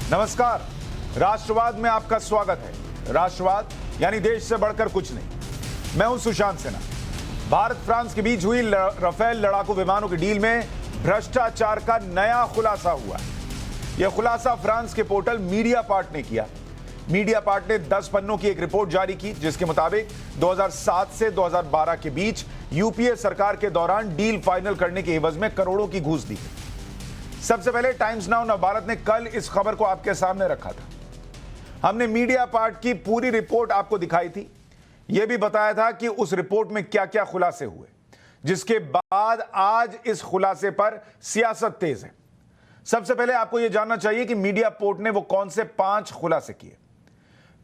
नमस्कार, राष्ट्रवाद में आपका स्वागत है। राष्ट्रवाद यानी देश से बढ़कर कुछ नहीं। मैं हूं सुशांत सिन्हा। भारत फ्रांस के बीच हुई राफेल लड़ाकू विमानों की डील में भ्रष्टाचार का नया खुलासा हुआ है। यह खुलासा फ्रांस के पोर्टल मीडियापार्ट ने किया। मीडियापार्ट ने 10 पन्नों की एक रिपोर्ट जारी की, जिसके मुताबिक 2007 से 2012 के बीच यूपीए सरकार के दौरान डील फाइनल करने के एवज में करोड़ों की घूस दी गई। सबसे पहले टाइम्स नाउ नवभारत ने कल इस खबर को आपके सामने रखा था। हमने मीडियापार्ट की पूरी रिपोर्ट आपको दिखाई थी। यह भी बताया था कि उस रिपोर्ट में क्या क्या खुलासे हुए, जिसके बाद आज इस खुलासे पर सियासत तेज है। सबसे पहले आपको यह जानना चाहिए कि मीडियापोर्ट ने वो कौन से 5 खुलासे किए।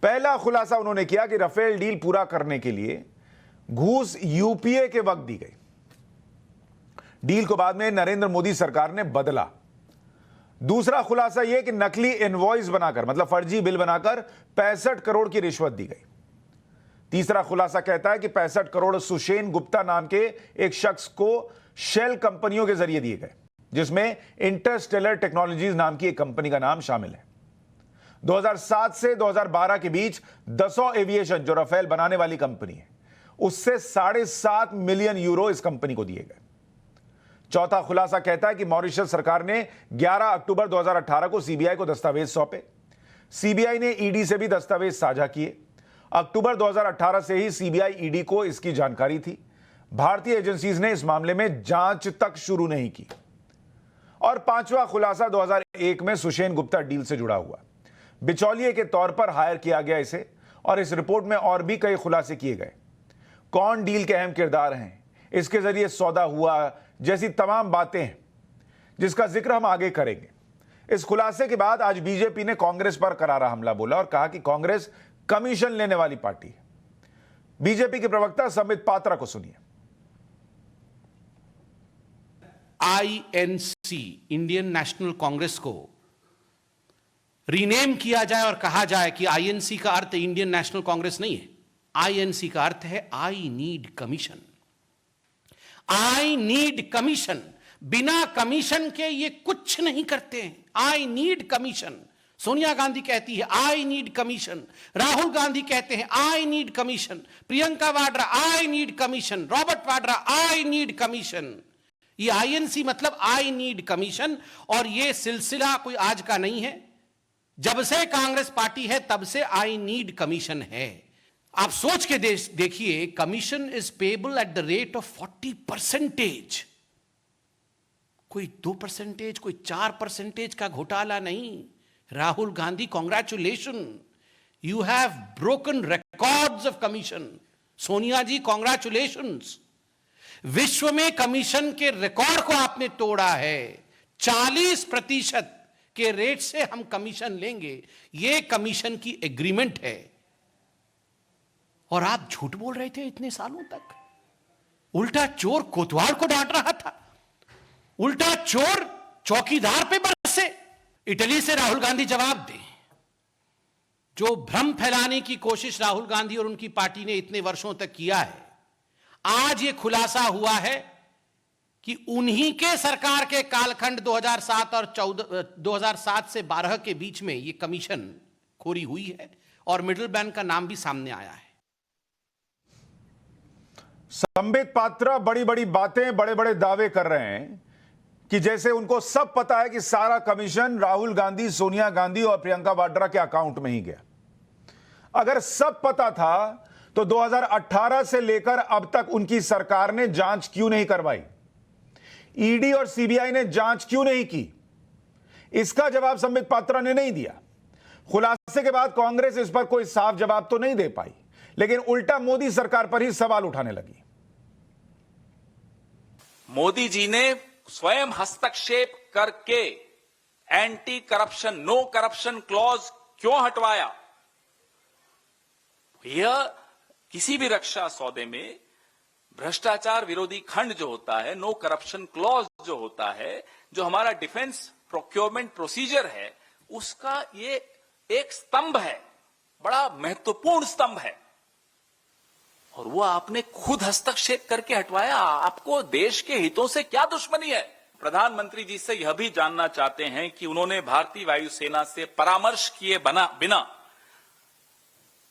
पहला खुलासा उन्होंने किया कि राफेल डील पूरा करने के लिए घूस यूपीए के वक्त दी गई। डील को बाद में नरेंद्र मोदी सरकार ने बदला। दूसरा खुलासा यह कि नकली इनवॉइस बनाकर, मतलब फर्जी बिल बनाकर 65 करोड़ की रिश्वत दी गई। तीसरा खुलासा कहता है कि 65 करोड़ सुशेन गुप्ता नाम के एक शख्स को शेल कंपनियों के जरिए दिए गए, जिसमें इंटरस्टेलर टेक्नोलॉजीज नाम की एक कंपनी का नाम शामिल है। 2007 से 2012 के बीच दसॉ एविएशन, जो राफेल बनाने वाली कंपनी है, उससे 7.5 मिलियन यूरो इस कंपनी को दिए गए। चौथा खुलासा कहता है कि मॉरिशस सरकार ने 11 अक्टूबर 2018 को सीबीआई को दस्तावेज सौंपे। सीबीआई ने ईडी से भी दस्तावेज साझा किए। अक्टूबर 2018 से ही सीबीआई ईडी को इसकी जानकारी थी। भारतीय एजेंसीज ने इस मामले में जांच तक शुरू नहीं की। और पांचवा खुलासा 2001 में सुशेन गुप्ता डील से जुड़ा हुआ। बिचौलिए के तौर पर हायर किया गया इसे, और इस रिपोर्ट में और भी कई खुलासे किए गए। कौन डील के अहम किरदार हैं, इसके जरिए सौदा हुआ, जैसी तमाम बातें हैं, जिसका जिक्र हम आगे करेंगे। इस खुलासे के बाद आज बीजेपी ने कांग्रेस पर करारा हमला बोला और कहा कि कांग्रेस कमीशन लेने वाली पार्टी है। बीजेपी के प्रवक्ता संबित पात्रा को सुनिए। आईएनसी, इंडियन नेशनल कांग्रेस को रीनेम किया जाए और कहा जाए कि आईएनसी का अर्थ इंडियन नेशनल कांग्रेस नहीं है। आईएनसी का अर्थ है I need commission. I need commission. बिना कमीशन के ये कुछ नहीं करते हैं। I need commission. Sonia Gandhi कहती है I need commission, Rahul Gandhi कहते हैं I need commission, Priyanka Vadra I need commission, Robert Vadra I need commission. ये आईएनसी मतलब आई नीड कमीशन। और ये सिलसिला कोई आज का नहीं है। जब से कांग्रेस पार्टी है तब से आई नीड कमीशन है। आप सोच के देखिए, commission is payable at the rate of 40%। कोई 2%, कोई 4% का घोटाला नहीं। Rahul Gandhi, congratulation, you have broken records of commission. Sonia ji, congratulations. विश्व में कमीशन के रिकॉर्ड को आपने तोड़ा है। 40% के रेट से हम कमीशन लेंगे, यह कमीशन की एग्रीमेंट है। और आप झूठ बोल रहे थे इतने सालों तक। उल्टा चोर कोतवाल को डांट रहा था, उल्टा चोर चौकीदार पे बरसे। इटली से राहुल गांधी जवाब दें। जो भ्रम फैलाने की कोशिश राहुल गांधी और उनकी पार्टी ने इतने वर्षों तक किया है, आज यह खुलासा हुआ है कि उन्हीं के सरकार के कालखंड 2007 से 12 के बीच में यह कमीशन खोरी हुई है और मिडिल मैन का नाम भी सामने आया है। संबित पात्रा बड़ी बड़ी बातें, बड़े बड़े दावे कर रहे हैं कि जैसे उनको सब पता है कि सारा कमीशन राहुल गांधी, सोनिया गांधी और प्रियंका वाड्रा के अकाउंट में ही गया। अगर सब पता था तो 2018 से लेकर अब तक उनकी सरकार ने जांच क्यों नहीं करवाई? ईडी और सीबीआई ने जांच क्यों नहीं की? इसका जवाब संबित पात्रा ने नहीं दिया। खुलासे के बाद कांग्रेस इस पर कोई साफ जवाब तो नहीं दे पाई, लेकिन उल्टा मोदी सरकार पर ही सवाल उठाने लगी। मोदी जी ने स्वयं हस्तक्षेप करके anti corruption, no corruption clause क्यों हटवाया? यह किसी भी रक्षा सौदे में भ्रष्टाचार विरोधी खंड जो होता है, नो करप्शन क्लॉज जो होता है, जो हमारा डिफेंस प्रोक्योरमेंट प्रोसीजर है, उसका ये एक स्तंभ है, बड़ा महत्वपूर्ण स्तंभ है। और वो आपने खुद हस्तक्षेप करके हटवाया। आपको देश के हितों से क्या दुश्मनी है? प्रधानमंत्री जी से यह भी जानना चाहते हैं कि उन्होंने भारतीय वायुसेना से परामर्श किए बिना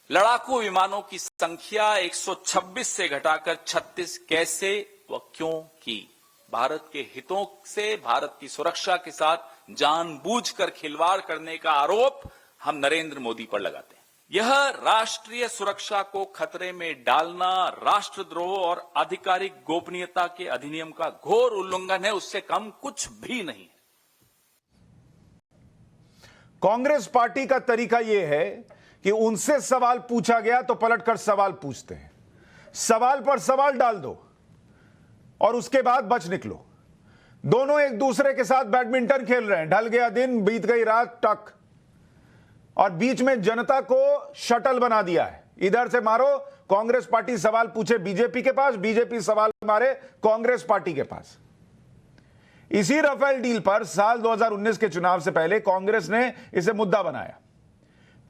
लड़ाकू विमानों की संख्या 126 से घटाकर 36 कैसे व क्यों की। भारत के हितों से, भारत की सुरक्षा के साथ जानबूझकर खिलवाड़ करने का आरोप हम नरेंद्र मोदी पर लगाते हैं। यह राष्ट्रीय सुरक्षा को खतरे में डालना राष्ट्रद्रोह और आधिकारिक गोपनीयता के अधिनियम का घोर उल्लंघन है, उससे कम कुछ भी नहीं है। कांग्रेस पार्टी का तरीका यह है कि उनसे सवाल पूछा गया तो पलटकर सवाल पूछते हैं, सवाल पर सवाल डाल दो और उसके बाद बच निकलो। दोनों एक दूसरे के साथ बैडमिंटन खेल रहे हैं, ढल गया दिन बीत गई रात टक, और बीच में जनता को शटल बना दिया है। इधर से मारो, कांग्रेस पार्टी सवाल पूछे बीजेपी के पास, बीजेपी सवाल मारे कांग्रेस पार्टी के पास। इसी राफेल डील पर साल 2019 के चुनाव से पहले कांग्रेस ने इसे मुद्दा बनाया,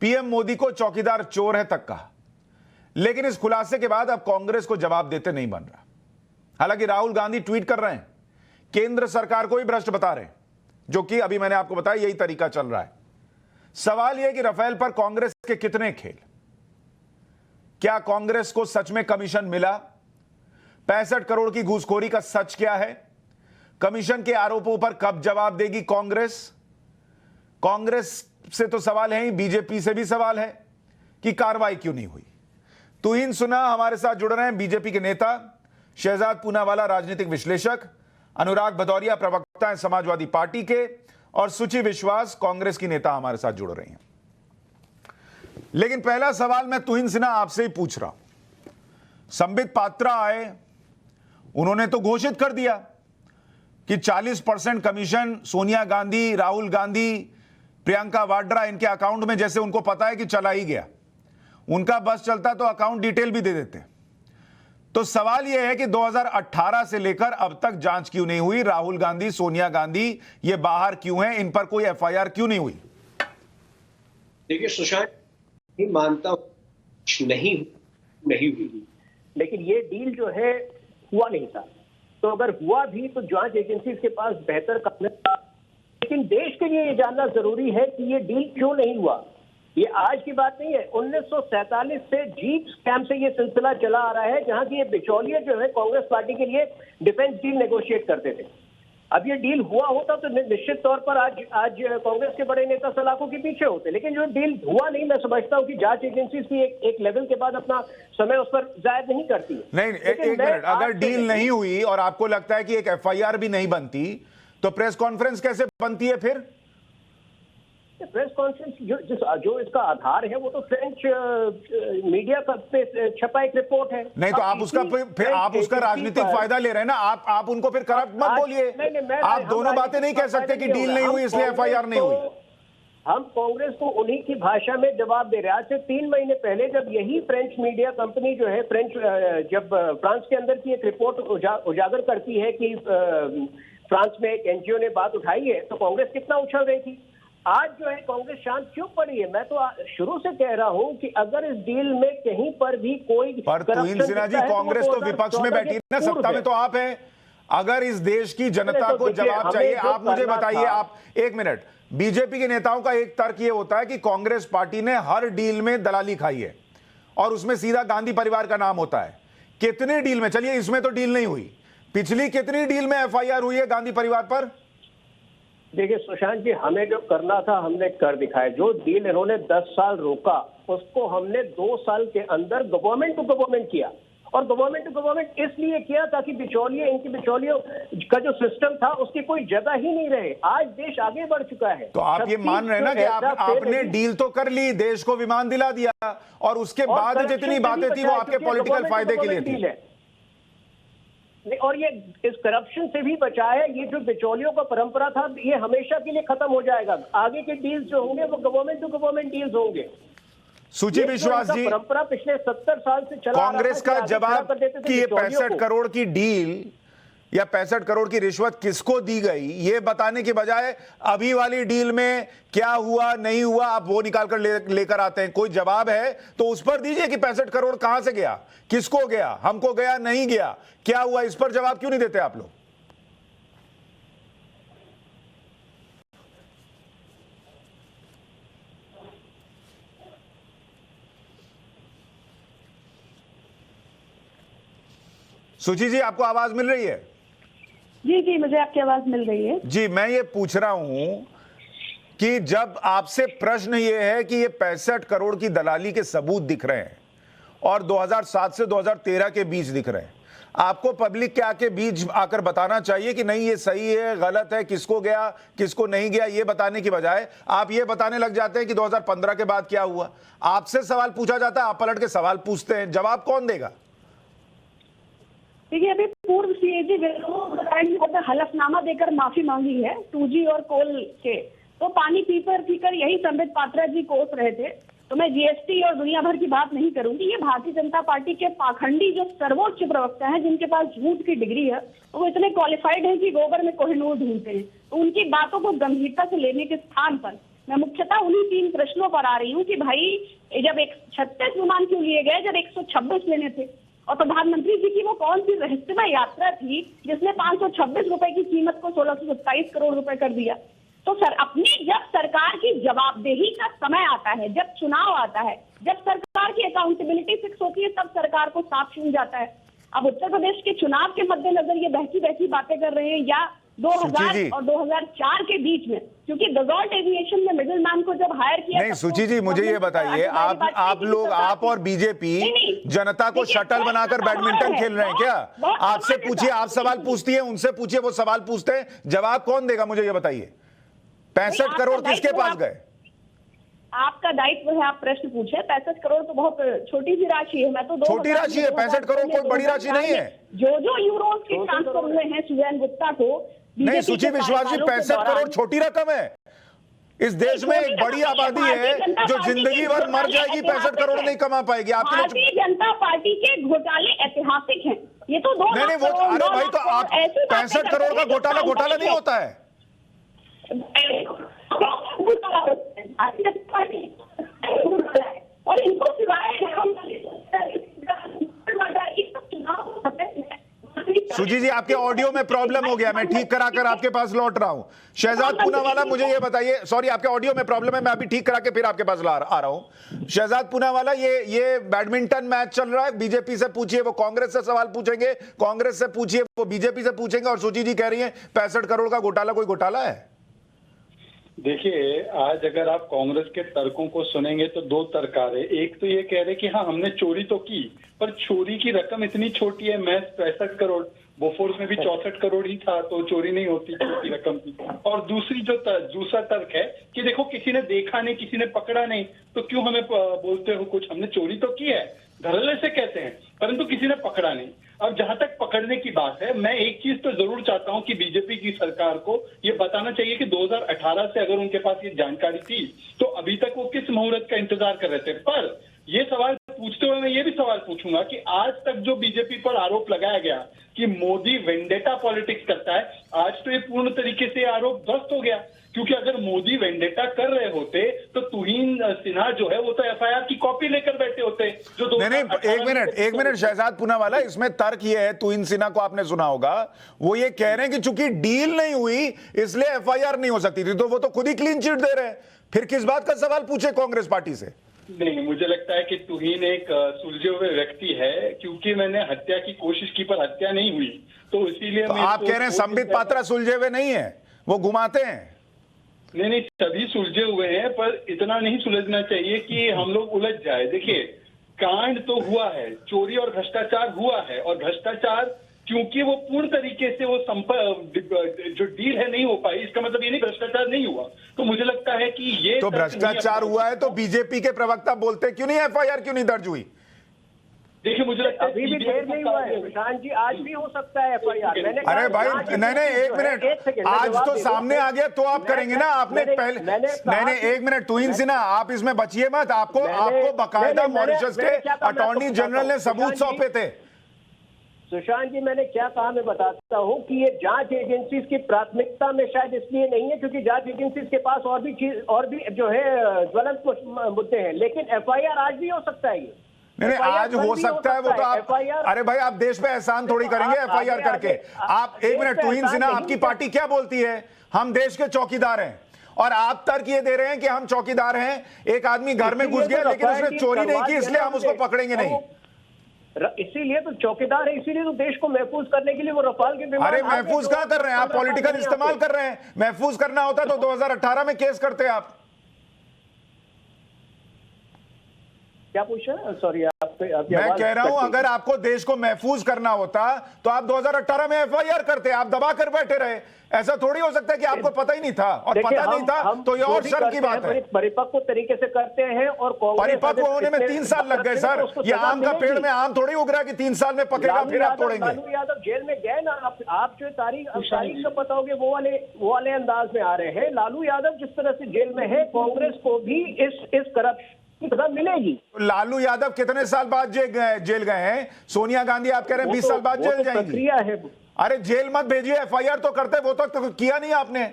पीएम मोदी को चौकीदार चोर है तक कहा। लेकिन इस खुलासे के बाद अब कांग्रेस को जवाब देते नहीं बन रहा। हालांकि राहुल गांधी ट्वीट कर रहे हैं, केंद्र सरकार को ही भ्रष्ट बता रहे हैं, जो कि अभी मैंने आपको बताया यही तरीका चल रहा है। सवाल यह कि राफेल पर कांग्रेस के कितने खेल, क्या कांग्रेस को सच में कमीशन मिला? 65 करोड़ की घूसखोरी का सच क्या है? कमीशन के आरोपों पर कब जवाब देगी कांग्रेस? कांग्रेस से तो सवाल है ही, बीजेपी से भी सवाल है कि कार्रवाई क्यों नहीं हुई। तुहिन सुना हमारे साथ जुड़ रहे हैं बीजेपी के नेता शहजाद पूनावाला, राजनीतिक विश्लेषक, अनुराग भदौरिया, प्रवक्ता हैं समाजवादी पार्टी के, और सुचि विश्वास, कांग्रेस की नेता हमारे साथ जुड़ रही हैं। लेकिन पहला सवाल मैं तुहिन सिन्हा आपसे ही पूछ रहा हूं। संबित पात्रा आए, उन्होंने तो घोषित कर दिया कि 40% कमीशन सोनिया गांधी, राहुल गांधी, प्रियंका वाड्रा, इनके अकाउंट में जैसे उनको पता है कि चला ही गया। उनका बस चलता तो अकाउंट डिटेल भी दे देते। तो सवाल यह है कि 2018 से लेकर अब तक जांच क्यों नहीं हुई? राहुल गांधी, सोनिया गांधी ये बाहर क्यों हैं? इन पर कोई एफआईआर क्यों नहीं हुई? देखिए सुशांत, मानता हूं नहीं हुई, लेकिन ये डील जो है हुआ नहीं था। तो अगर हुआ भी तो जांच एजेंसी के पास बेहतर काम है, लेकिन देश के लिए ये जानना जरूरी है कि ये डील क्यों नहीं हुआ। ये आज की बात नहीं है, 1947 से जीप स्कैम से ये सिलसिला चला आ रहा है, जहां की ये बिचौलिए जो है कांग्रेस पार्टी के लिए डिफेंस डील नेगोशिएट करते थे। अब ये डील हुआ होता तो निश्चित तौर पर आज कांग्रेस के बड़े नेता सलाखों के पीछे होते, लेकिन जो डील हुआ नहीं, मैं समझता हूं कि जांच एजेंसी की एक लेवल के बाद अपना समय उस पर जायद नहीं करती है। नहीं, एक मिनट, अगर डील नहीं हुई और आपको लगता है कि एक एफआईआर भी नहीं बनती, तो प्रेस कॉन्फ्रेंस कैसे बनती है फिर? प्रेस कॉन्फ्रेंस जो इसका आधार है वो तो फ्रेंच मीडिया पे छपा एक रिपोर्ट है। नहीं तो आप उसका फिर आप उसका राजनीतिक फायदा ले रहे हैं ना। आप उनको फिर करप्ट मत बोलिए। आप दोनों बातें नहीं कह सकते कि डील नहीं हुई इसलिए एफआईआर नहीं हुई। हम कांग्रेस को उन्हीं की भाषा में जवाब दे रहे हैं। आज से 3 महीने पहले जब यही फ्रेंच मीडिया कंपनी जो है जब फ्रांस के अंदर की एक रिपोर्ट उजागर करती है कि फ्रांस में एक एनजीओ ने बात उठाई है, तो कांग्रेस कितना उछल रही थी। आज जो है कांग्रेस शांत क्यों पड़ी है? मैं तो शुरू से कह रहा हूं कि अगर इस डील में कहीं पर भी कोई पर तुहिन सिन्हा जी, कांग्रेस तो विपक्ष में बैठी है ना, सत्ता में तो आप हैं। अगर इस देश की जनता को जवाब चाहिए, आप मुझे बताइए। आप एक मिनट, बीजेपी के नेताओं का एक तर्क ये होता है कि कांग्रेस पार्टी ने हर डील में दलाली खाई है और उसमें सीधा गांधी परिवार का नाम होता है। कितने डील में, चलिए इसमें तो डील नहीं हुई, पिछली कितनी डील में एफआईआर हुई है गांधी परिवार पर? देखिए सुशांत जी, हमें जो करना था हमने कर दिखाया। जो डील इन्होंने 10 साल रोका, उसको हमने 2 साल के अंदर गवर्नमेंट टू गवर्नमेंट किया। और गवर्नमेंट टू गवर्नमेंट इसलिए किया ताकि इनकी बिचौलियों का जो सिस्टम था उसकी कोई जगह ही नहीं रहे। आज देश आगे बढ़ चुका है। तो आप ये मान रहे हैं ना कि आपने डील तो कर ली, देश को विमान दिला दिया, और उसके बाद जितनी बातें थी वो आपके पॉलिटिकल फायदे के लिए थी। और ये इस करप्शन से भी बचा है। ये जो बिचौलियों का परंपरा था, ये हमेशा के लिए खत्म हो जाएगा। आगे के डील्स जो होंगे वो गवर्नमेंट टू गवर्नमेंट डील्स होंगे। सुचि विश्वास जी, परंपरा पिछले 70 साल से चला कांग्रेस का जवाब कि ये 65 करोड़ की डील या 65 करोड़ की रिश्वत किसको दी गई, ये बताने के बजाय अभी वाली डील में क्या हुआ नहीं हुआ आप वो निकाल कर लेकर आते हैं। कोई जवाब है तो उस पर दीजिए कि 65 करोड़ कहां से गया, किसको गया, हमको गया नहीं गया, क्या हुआ, इस पर जवाब क्यों नहीं देते आप लोग? सुची जी, आपको आवाज मिल रही है? जी जी, मुझे आपकी आवाज मिल रही है। जी, मैं ये पूछ रहा हूं कि जब आपसे प्रश्न ये है कि ये 65 करोड़ की दलाली के सबूत दिख रहे हैं और 2007 से 2013 के बीच दिख रहे हैं, आपको पब्लिक के आके बीच आकर बताना चाहिए कि नहीं ये सही है, गलत है, किसको गया, किसको नहीं गया, ये बताने की बजाय आप ये बताने लग जाते हैं कि 2015 के बाद क्या हुआ। आपसे सवाल पूछा जाता है, आप पलट के सवाल पूछते हैं, जवाब कौन देगा? देखिए, अभी पूर्व सीएजी विनोद हलफनामा देकर माफी मांगी है 2G और कोल के, तो पानी पीकर यही संबित पात्रा जी कोस रहे थे। तो मैं जीएसटी और दुनिया भर की बात नहीं करूंगी। ये भारतीय जनता पार्टी के पाखंडी जो सर्वोच्च प्रवक्ता हैं, जिनके पास झूठ की डिग्री है, वो इतने क्वालिफाइड हैं कि गोबर में कोहिनूर ढूंढते हैं। तो उनकी बातों को गंभीरता से लेने के स्थान पर मैं मुख्यतः उन्हीं 3 प्रश्नों पर आ रही हूँ कि भाई जब 36 विमान क्यों लिए गए जब 126 लेने थे, और प्रधानमंत्री जी की वो कौन सी रहस्यमय यात्रा थी जिसने 526 रुपए की कीमत को 1627 करोड़ रुपए कर दिया। तो सर, अपनी जब सरकार की जवाबदेही का समय आता है, जब चुनाव आता है, जब सरकार की अकाउंटेबिलिटी फिक्स होती है, तब सरकार को साफ छूट जाता है। अब उत्तर प्रदेश के चुनाव के मद्देनजर ये बहकी बहकी बातें कर रहे हैं, या 2000 और 2004 के बीच में, क्योंकि दसॉल्ट एविएशन में मिडिल मैन को जब हायर किया। नहीं सुची जी, मुझे ये बताइए, आप लोग, आप और बीजेपी जनता को शटल बनाकर बैडमिंटन खेल रहे हैं क्या? आपसे पूछिए, आप सवाल पूछती है, उनसे पूछिए, वो सवाल पूछते हैं, जवाब कौन देगा? मुझे ये बताइए, 65 करोड़ किसके पास गए? आपका दायित्व है, आप प्रश्न पूछे। 65 करोड़ तो बहुत छोटी सी राशि है। मैं तो छोटी राशि है, 65 करोड़ कोई बड़ी राशि नहीं है। जो यूरोज के ट्रांसफर हुए हैं सुजैन गुप्ता को, नहीं सुची विश्वास जी, 65 करोड़ छोटी रकम है। इस देश में एक बड़ी आबादी है जो जिंदगी भर मर जाएगी, 65 करोड़ नहीं कमा पाएगी। आपके भारतीय जनता पार्टी के घोटाले ऐतिहासिक हैं। ये तो 2 नहीं, वो अरे भाई, तो आप 65 करोड़ का घोटाला नहीं होता है। और इनको सिवाय सुजी जी, आपके ऑडियो में प्रॉब्लम हो गया, मैं ठीक करा कर आपके पास लौट रहा हूं। शहजाद पूनावाला, मुझे ये बताइए, सॉरी आपके ऑडियो में प्रॉब्लम है, मैं अभी ठीक करा के फिर आपके पास आ रहा हूं। शहजाद पूनावाला, ये बैडमिंटन मैच चल रहा है, बीजेपी से पूछिए, वो कांग्रेस से सवाल पूछेंगे, कांग्रेस से पूछिए, वो बीजेपी से पूछेंगे, और सुची जी कह रही है 65 करोड़ का घोटाला कोई घोटाला है? देखिए, आज अगर आप कांग्रेस के तर्कों को सुनेंगे तो 2 तर्क आ रहे। एक तो ये कह रहे कि हाँ हमने चोरी तो की, पर चोरी की रकम इतनी छोटी है, महज 65 करोड़, बोफोर्स में भी 64 करोड़ ही था, तो चोरी नहीं होती छोटी रकम की। और दूसरा तर्क है कि देखो किसी ने देखा नहीं, किसी ने पकड़ा नहीं, तो क्यों हमें बोलते हो कुछ, हमने चोरी तो की है, धड़ल्ले से कहते हैं, परंतु किसी ने पकड़ा नहीं। अब जहां तक पकड़ने की बात है, मैं एक चीज तो जरूर चाहता हूं कि बीजेपी की सरकार को ये बताना चाहिए कि 2018 से अगर उनके पास ये जानकारी थी तो अभी तक वो किस मुहूर्त का इंतजार कर रहे थे। पर ये सवाल पूछते हुए मैं ये भी सवाल पूछूंगा कि आज तक जो बीजेपी पर आरोप लगाया गया कि मोदी वेंडेटा पॉलिटिक्स करता है, आज तो ये पूर्ण तरीके से आरोप ध्वस्त हो गया, क्योंकि अगर मोदी वेंडेटा कर रहे होते तो तुहीन सिन्हा जो है वो तो एफआईआर की कॉपी लेकर बैठे होते जो नहीं, एक मिनट शहजाद पूनावाला, इसमें तर्क ये है, तुहीन सिन्हा को आपने सुना होगा, वो ये कह रहे हैं कि चूंकि डील नहीं हुई इसलिए एफआईआर नहीं हो सकती थी, तो वो तो खुद ही क्लीन चिट दे रहे हैं, फिर किस बात का सवाल पूछे कांग्रेस पार्टी से? नहीं, मुझे लगता है कि तुहीन एक सुलझे हुए व्यक्ति है, क्योंकि मैंने हत्या की कोशिश की पर हत्या नहीं हुई, तो इसीलिए तो आप कह रहे हैं संबित पात्रा सुलझे हुए नहीं है, वो घुमाते हैं? नहीं, सभी सुलझे हुए हैं, पर इतना नहीं सुलझना चाहिए कि हम लोग उलझ जाए। देखिए, कांड तो हुआ है, चोरी और भ्रष्टाचार हुआ है, और भ्रष्टाचार क्योंकि वो पूर्ण तरीके से वो जो डील है नहीं हो पाई, इसका मतलब ये नहीं भ्रष्टाचार नहीं हुआ। तो मुझे लगता है कि ये तो भ्रष्टाचार हुआ है तो बीजेपी के प्रवक्ता बोलते क्यों नहीं एफआईआर क्यों नहीं दर्ज हुई? देखिए, मुझे लगता है अभी भी देर नहीं हुआ है प्रशांत जी, आज भी हो सकता है एफआईआर। अरे भाई, नहीं, एक मिनट, आज तो सामने आ गया तो आप करेंगे ना, आपने पहले नहीं, एक मिनट, तुहीन सिन्हा आप इसमें बचिए मत, आपको बाकायदा मॉरिशस के अटॉर्नी जनरल ने सबूत सौंपे थे। सुशांत जी, मैंने क्या कहा मैं बताता हूं कि ये जांच एजेंसीज की प्राथमिकता में शायद इसलिए नहीं है क्योंकि जांच एजेंसीज के पास और भी जो है ज्वलंत मुद्दे हैं, लेकिन एफआईआर आज भी हो सकता है। ये नहीं, आज हो सकता है, वो तो आप, अरे भाई आप देश पे एहसान थोड़ी करेंगे एफआईआर करके। आप एक मिनट, तुहीन सिन्हा, आपकी पार्टी क्या बोलती है? हम देश के चौकीदार हैं, और आप तर्क ये दे रहे हैं कि हम चौकीदार हैं, एक आदमी घर में घुस गया लेकिन उसने चोरी नहीं की इसलिए हम उसको पकड़ेंगे नहीं। इसीलिए तो चौकीदार है, इसीलिए तो देश को महफूज करने के लिए वो रफाल के विमान। अरे महफूज कहां कर रहे हैं आप, पॉलिटिकल इस्तेमाल कर रहे हैं। महफूज करना होता तो 2018 में केस करते आप। क्या पूछा? सॉरी, मैं कह रहा हूं अगर आपको देश को महफूज करना होता तो आप 2018 में एफआईआर करते, आप दबा कर बैठे रहे। ऐसा थोड़ी हो सकता है कि आपको पता ही नहीं था, और पता नहीं था तो ये और शर्म की बात है। परिपक्व तरीके से करते हैं और परिपक्व होने में 3 साल लग गए सर। ये आम का पेड़ में आम थोड़ी उग रहा है कि 3 साल में पकेगा फिर आप तोड़ेंगे। लालू यादव जेल में गए ना, आप जो तारीख का पता होगे वो वाले अंदाज में आ रहे हैं। लालू यादव जिस तरह से जेल में है, कांग्रेस को भी इस करप्शन की सजा मिलेगी। लालू यादव कितने साल बाद जेल गए हैं? सोनिया गांधी आप कह रहे हैं 20 साल बाद जेल जाएंगी। प्रक्रिया है। अरे जेल मत भेजिए, एफआईआर तो करते, वो तो किया नहीं आपने।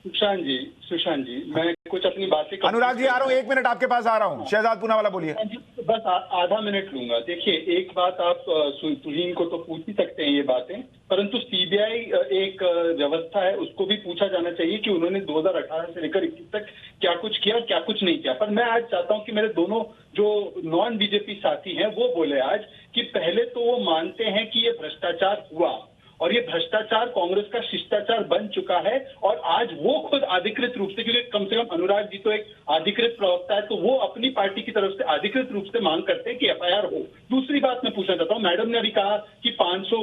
सुशांत जी मैं कुछ अपनी बातें अनुराग जी आ रहा हूं, 1 मिनट आपके पास आ रहा हूं। शहजाद पूनावाला बोलिए। बस आधा मिनट लूंगा। देखिए, एक बात आप तुहीन को तो पूछ ही सकते हैं ये बातें, परंतु सीबीआई एक व्यवस्था है, उसको भी पूछा जाना चाहिए कि उन्होंने 2018 से लेकर 21 तक क्या कुछ किया, क्या कुछ नहीं किया। पर मैं आज चाहता हूं कि मेरे दोनों जो नॉन बीजेपी साथी हैं वो बोले आज कि पहले तो वो मानते हैं कि ये भ्रष्टाचार हुआ और ये भ्रष्टाचार कांग्रेस का शिष्टाचार बन चुका है, और आज वो खुद अधिकृत रूप से, क्योंकि कम से कम अनुराग जी तो एक अधिकृत प्रवक्ता है, तो वो अपनी पार्टी की तरफ से अधिकृत रूप से मांग करते हैं कि एफआईआर हो। दूसरी बात मैं पूछना चाहता हूँ, मैडम ने अभी कहा कि 500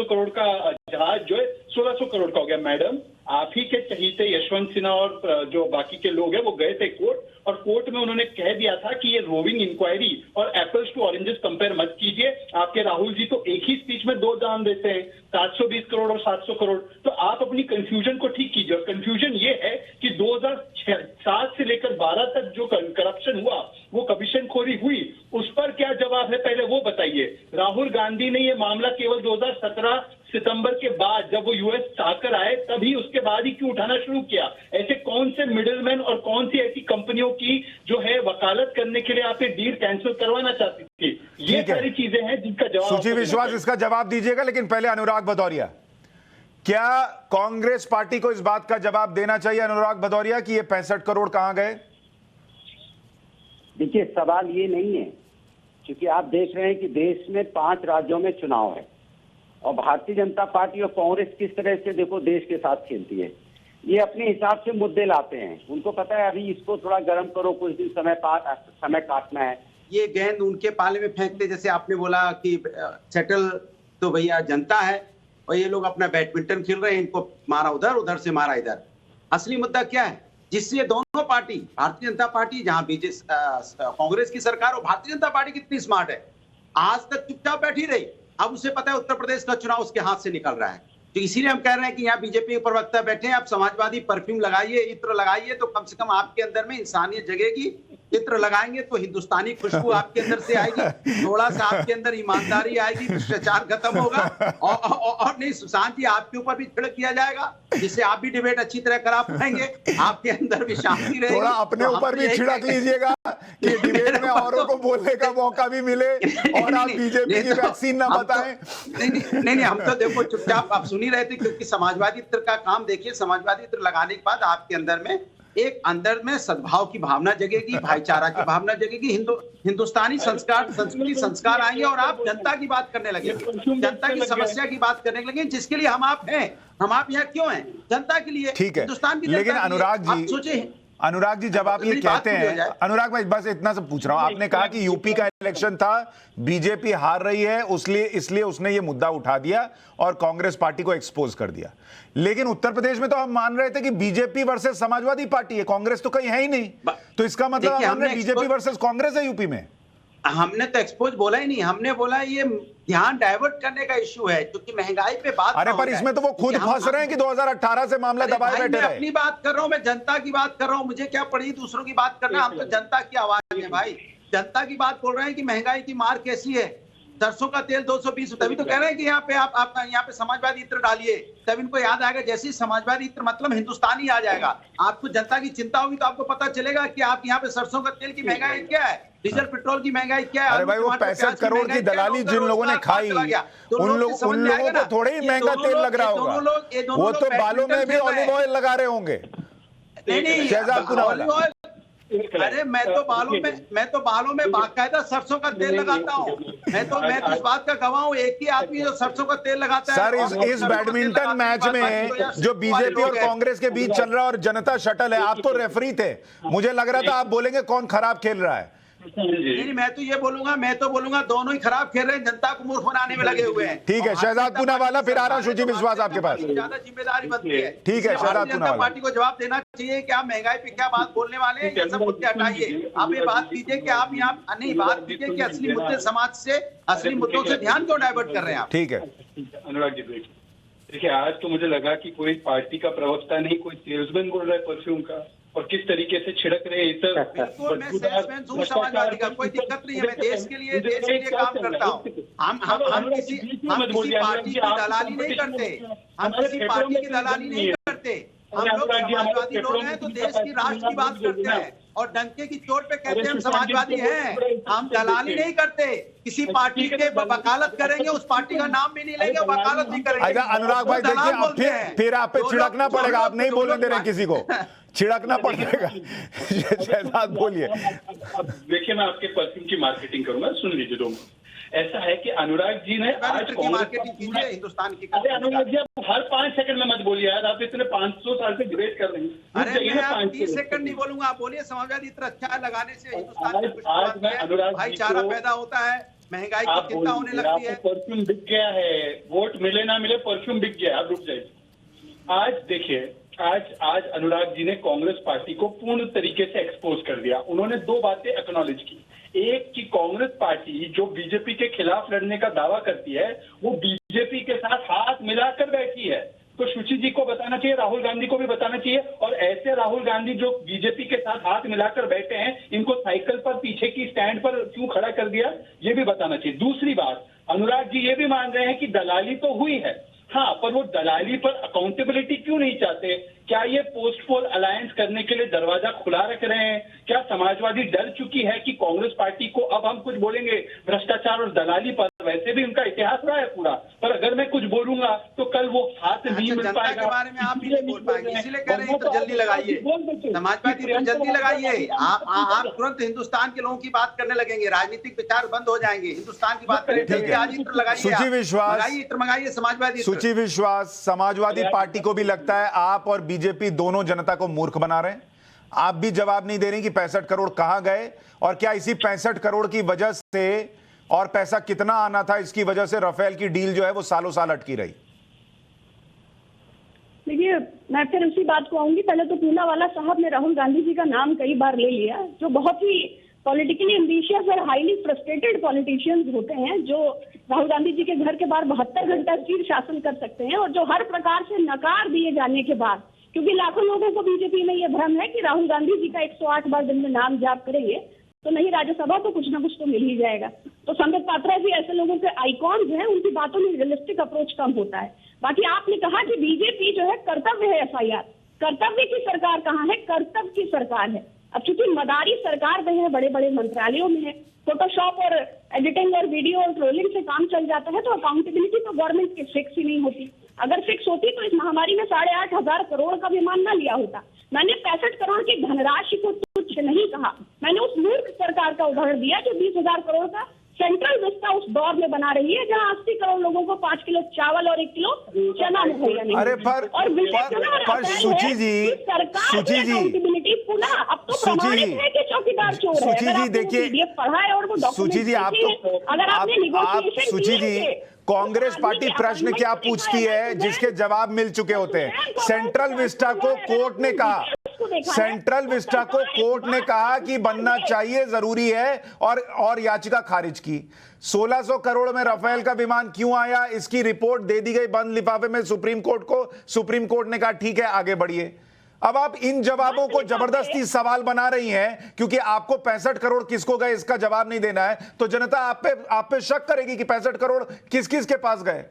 करोड़ का जहाज जो है 1600 करोड़ का हो गया। मैडम, आप ही के चहीते यशवंत सिन्हा और जो बाकी के लोग हैं वो गए थे कोर्ट, और कोर्ट में उन्होंने कह दिया था कि ये रोविंग इंक्वायरी और एप्पल्स टू ऑरेंजेस कंपेयर मत कीजिए। आपके राहुल जी तो एक ही स्पीच में 2 दाम देते हैं, 720 करोड़ और 700 करोड़। तो आप अपनी कंफ्यूजन को ठीक कीजिए, और कंफ्यूजन ये है कि 2007 से लेकर 12 तक जो करप्शन हुआ, वो कमीशनखोरी हुई, उस पर क्या जवाब है पहले वो बताइए। राहुल गांधी ने ये मामला केवल 2017 सितंबर के बाद, जब वो यूएस जाकर आए, तभी उसके बाद ही क्यों उठाना शुरू किया? ऐसे कौन से मिडिलमैन और कौन सी ऐसी कंपनियों की जो है वकालत करने के लिए आप ये डील कैंसिल करवाना चाहती थी? ये सारी चीजें हैं जिनका जवाब सुची विश्वास इसका जवाब दीजिएगा, लेकिन पहले अनुराग भदौरिया, क्या कांग्रेस पार्टी को इस बात का जवाब देना चाहिए अनुराग भदौरिया कि ये 65 करोड़ कहां गए? देखिए, सवाल ये नहीं है, क्योंकि आप देख रहे हैं कि देश में 5 राज्यों में चुनाव है, और भारतीय जनता पार्टी और कांग्रेस किस तरह से देखो देश के साथ खेलती है। ये अपने हिसाब से मुद्दे लाते हैं, उनको पता है अभी इसको थोड़ा गर्म करो, कुछ दिन समय काटना है। ये गेंद उनके पाले में फेंकते, जैसे आपने बोला कि सेटल तो भैया जनता है, और ये लोग अपना बैडमिंटन खेल रहे हैं, इनको मारा उधर, उधर से मारा इधर। असली मुद्दा क्या है, जिससे दोनों पार्टी, भारतीय जनता पार्टी जहां कांग्रेस की सरकार, और भारतीय जनता पार्टी कितनी स्मार्ट है, आज तक चुपचाप बैठी रही। अब उसे पता है उत्तर प्रदेश का चुनाव उसके हाथ से निकल रहा है, तो इसीलिए हम कह रहे हैं कि यहाँ बीजेपी के प्रवक्ता बैठे हैं, आप समाजवादी परफ्यूम लगाइए, इत्र लगाइए, तो कम से कम आपके अंदर में इंसानियत जगेगी। इत्र लगाएंगे तो हिंदुस्तानी खुशबू आपके अंदर से आएगी, थोड़ा सा आपके अंदर ईमानदारी आएगी, भ्रष्टाचार खत्म होगा, और नहीं, सुशांत जी आपके ऊपर भी छिड़क किया जाएगा, जिससे आप भी डिबेट अच्छी तरह करा पाएंगे, आपके अंदर भी शांति रहेगी। थोड़ा अपने ऊपर भी छिड़क लीजिएगा कि डिबेट में औरों को बोलने का मौका भी मिले, और आप बीजेपी की वैक्सीन ना बताएं। नहीं, हम तो देखो चुपचाप आप सुन ही रहे थे, क्योंकि समाजवादी इत्र का काम देखिए, समाजवादी इत्र लगाने के बाद आपके अंदर में अंदर में सद्भाव की भावना जगेगी, भाईचारा की भावना जगेगी, हिंदुस्तानी संस्कार, संस्कृति, संस्कार आएंगे, और आप जनता की बात करने लगे, जनता की समस्या की बात करने लगे, जिसके लिए हम आप हैं। हम आप यहाँ क्यों हैं? जनता के लिए, ठीक है। हिंदुस्तान की। लेकिन अनुराग जी जब आप ये कहते हैं, अनुराग भाई बस इतना सब पूछ रहा हूं, आपने कहा कि यूपी का इलेक्शन था, बीजेपी हार रही है, इसलिए उसने ये मुद्दा उठा दिया और कांग्रेस पार्टी को एक्सपोज कर दिया। लेकिन उत्तर प्रदेश में तो हम मान रहे थे कि बीजेपी वर्सेस समाजवादी पार्टी है, कांग्रेस तो कहीं है ही नहीं, तो इसका मतलब हमने बीजेपी वर्सेस कांग्रेस है यूपी में। हमने तो एक्सपोज बोला ही नहीं, हमने बोला ये ध्यान डाइवर्ट करने का इशू है, क्योंकि महंगाई पे बात। अरे पर इसमें तो वो खुद फंस रहे हैं कि 2018 से मामला दबाए बैठे रहे। अपनी बात कर रहा हूं, मैं जनता की बात कर रहा हूं, मुझे क्या पड़ी दूसरों की बात करना। हम तो जनता की आवाज है भाई, जनता की बात बोल रहे हैं कि महंगाई की मार कैसी है। सरसों का तेल 220, तभी तो कह रहे हैं कि यहाँ पे आप यहाँ पे समाजवादी इत्र डालिए, तब इनको याद आएगा। जैसे ही समाजवादी इत्र मतलब हिंदुस्तानी आ जाएगा, आपको जनता की चिंता होगी तो आपको पता चलेगा कि आप यहाँ पे सरसों का तेल की महंगाई क्या है, डीजल पेट्रोल की महंगाई क्या है। अरे भाई वो 65 करोड़ की दलाली जिन लोगों ने खाई, उन लोगों को थोड़े ही महंगा तेल लग रहा होगा, वो तो बालों में भी ऑलिव ऑयल लगा रहे होंगे। नहीं, अरे मैं तो बालों में बाकायदा सरसों का तेल लगाता हूँ। मैं तो इस बात का गवाह हूँ, एक ही आदमी जो सरसों का तेल लगाता है। सर इस बैडमिंटन मैच में जो बीजेपी और कांग्रेस के बीच चल रहा है और जनता शटल है, आप तो रेफरी थे, मुझे लग रहा था आप बोलेंगे कौन खराब खेल रहा है। नहीं, मैं तो बोलूंगा दोनों ही खराब खेल रहे हैं, जनता को मूर्ख बनाने में लगे हुए हैं। ठीक है, शहजाद पूनावाला, फिर आ रहा शुचि विश्वास आपके पास। ज्यादा जिम्मेदारी बनती है। ठीक है, शहजाद जनता पूनावाला। पार्टी को जवाब देना चाहिए कि आप महंगाई पे क्या बात बोलने वाले हैं, ये सब मुद्दे हटाइए। आप ये बात कीजिए कि आप यहाँ नहीं, बात कीजिए कि असली मुद्दे समाज से, असली मुद्दों से ध्यान क्यों डाइवर्ट कर रहे हैं आप। ठीक है अनुराग जी, देखिए आज तो मुझे लगा कि कोई पार्टी का प्रवक्ता नहीं, कोई सेल्समैन बोल रहा है परफ्यूम का, और किस तरीके से छिड़क रहे हैं। बिल्कुल, मैं सेल्समैन हूं समाजवादी का, कोई दिक्कत नहीं है। मैं देश के लिए काम करता हूँ। हम किसी पार्टी की दलाली नहीं करते, हम किसी पार्टी की दलाली नहीं करते। हम लोग समाजवादी लोग हैं तो देश की राष्ट्र की बात करते हैं और डंके की चोट पे कहते हैं हम समाजवादी हैं। हम दलाली नहीं करते, किसी पार्टी के वकालत करेंगे, उस पार्टी का नाम भी नहीं लेंगे, वकालत भी करेंगे। अच्छा अनुराग भाई, देखिए फिर आप पे छिड़कना पड़ेगा, आप नहीं बोलने दे रहे किसी को, छिड़कना पड़ेगा। शहजाद बोलिए। देखिए मैं आपके परफ्यूम की मार्केटिंग करूंगा, सुन लीजिए 2 मिनट। ऐसा है कि अनुराग जी ने आज की मार्केटिंग कीजिए हिंदुस्तान की। अरे अनुराग जी, आप हर 5 सेकंड में मत बोलिए यार, आप इतने 500 साल से डिबेट कर रहे हैं। अरे मैं 30 सेकंड नहीं बोलूंगा, आप बोलिए। समाजवादी इतना अच्छा लगाने से हिंदुस्तान भाईचारा पैदा होता है, महंगाई की चिंता होने लगती है। परफ्यूम बिक गया है, वोट मिले ना मिले परफ्यूम बिक गया। आप रुक जाइए। आज देखिए, आज अनुराग जी ने कांग्रेस पार्टी को पूर्ण तरीके से एक्सपोज कर दिया। उन्होंने 2 बातें एक्नॉलेज की। एक कि कांग्रेस पार्टी जो बीजेपी के खिलाफ लड़ने का दावा करती है, वो बीजेपी के साथ हाथ मिलाकर बैठी है। तो शुचि जी को बताना चाहिए, राहुल गांधी को भी बताना चाहिए, और ऐसे राहुल गांधी जो बीजेपी के साथ हाथ मिलाकर बैठे हैं, इनको साइकिल पर पीछे की स्टैंड पर क्यों खड़ा कर दिया, ये भी बताना चाहिए। दूसरी बात, अनुराग जी ये भी मान रहे हैं कि दलाली तो हुई है, हाँ, पर वो दलाली पर अकाउंटेबिलिटी क्यों नहीं चाहते? क्या ये पोस्ट पोल अलायंस करने के लिए दरवाजा खुला रख रहे हैं? क्या समाजवादी डर चुकी है कि कांग्रेस पार्टी को अब हम कुछ बोलेंगे भ्रष्टाचार और दलाली पर? वैसे भी उनका इतिहास रहा है पूरा, पर अगर मैं कुछ बोलूंगा तो कल वो हाथ नहीं मिल पाएगा। के बारे में आप भी नहीं बोल पाएंगे, इसीलिए कह रहे हैं तो जल्दी लगाइए समाजवादी, तो जल्दी लगाइए। आप तुरंत हिंदुस्तान के लोगों की बात करने लगेंगे, राजनीतिक विचार बंद हो जाएंगे। हिंदुस्तान की बात करें, जल्दी आज इत्र लगाइए, शुचि विश्वास मंगाइए समाजवादी। शुचि विश्वास, समाजवादी पार्टी को भी लगता है आप और बीजेपी दोनों जनता को मूर्ख बना रहे हैं। आप भी जवाब नहीं दे रहे कि 65 करोड़ कहां गए, और क्या इसी 65 करोड़ की वजह से, और पैसा कितना आना था, इसकी वजह से राफेल की डील जो है वो सालों साल अटकी रही। देखिए, मैं फिर उसी बात को आऊंगी। पहले तो पूनावाला साहब ने राहुल गांधी जी का नाम कई बार ले लिया, जो बहुत ही पॉलिटिकली एम्बिशियस और हाईली फ्रस्ट्रेटेड पॉलिटिशियंस होते हैं, जो राहुल गांधी जी के घर के बाहर 72 घंटा स्थिर शासन कर सकते हैं, और जो हर प्रकार से नकार दिए जाने के बाद, क्योंकि लाखों लोगों को बीजेपी में यह भ्रम है कि राहुल गांधी जी का 108 बार दिन में नाम जाप करेंगे तो नहीं राज्यसभा तो कुछ ना कुछ तो मिल ही जाएगा। तो संबित पात्रा जी ऐसे लोगों के आइकॉन्स हैं, उनकी बातों में रियलिस्टिक अप्रोच कम होता है। बाकी आपने कहा कि बीजेपी जो है कर्तव्य है एफआईआर, कर्तव्य की सरकार कहाँ है? कर्तव्य की सरकार है। अब चूंकि मदारी सरकार में है, बड़े बड़े मंत्रालयों में है, फोटोशॉप और एडिटिंग और वीडियो और ट्रोलिंग से काम चल जाता है, तो अकाउंटेबिलिटी तो गवर्नमेंट की फिक्स ही नहीं होती। अगर फिक्स होती तो इस महामारी में 8,500 करोड़ का विमान न लिया होता। मैंने 65 करोड़ की धनराशि को तुच्छ नहीं कहा, मैंने उस मूर्ख सरकार का उदाहरण दिया जो 20,000 करोड़ का सेंट्रल विस्टा उस दौर में बना रही है, जहां 80 करोड़ लोगों को 5 किलो चावल और 1 किलो चना मुहैया नहीं। अरे पर सुची जी पुनः अब तो प्रमाणित है कि चौकीदार चोर है। सुची जी देखिए, पढ़ा है और वो सुची जी आप सुची जी, कांग्रेस पार्टी प्रश्न क्या पूछती है जिसके जवाब मिल चुके होते हैं। सेंट्रल विस्टा को कोर्ट ने कहा, सेंट्रल विस्टा को कोर्ट ने कहा कि बनना चाहिए, जरूरी है, और याचिका खारिज की। 1600 करोड़ में राफेल का विमान क्यों आया, इसकी रिपोर्ट दे दी गई बंद लिफाफे में सुप्रीम कोर्ट को। सुप्रीम कोर्ट ने कहा ठीक है आगे बढ़िए। अब आप इन जवाबों को जबरदस्ती सवाल बना रही हैं क्योंकि आपको 65 करोड़ किसको गए इसका जवाब नहीं देना है, तो जनता आप पे शक करेगी कि 65 करोड़ किस किस के पास गए।